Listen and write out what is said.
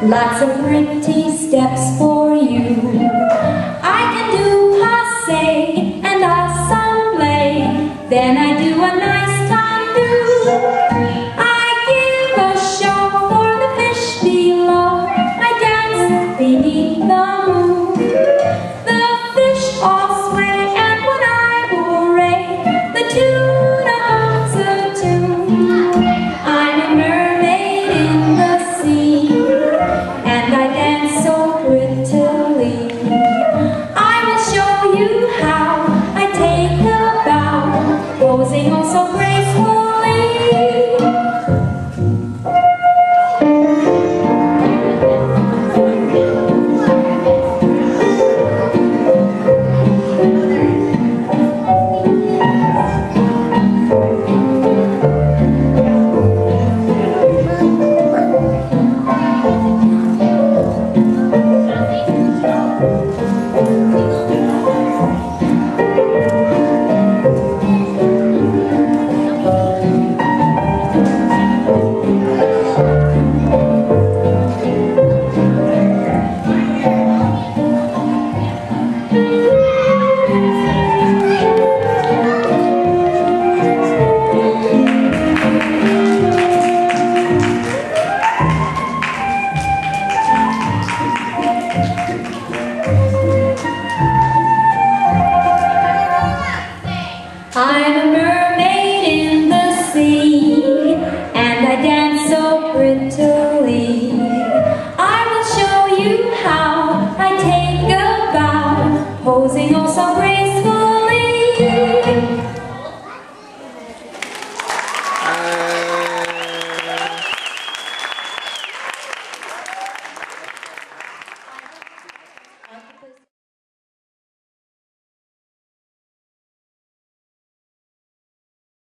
Lots of pretty steps for you. I can do passe and assemble. Then I do a nice tendu. I give a show for the fish below. I dance beneath the moon. The fish all sway, and when I hooray, the tuna hums a tune. I'm a mermaid in the sea, and I dance so prettily. I will show you how I take a bow, posing oh so gracefully. I'm a mermaid.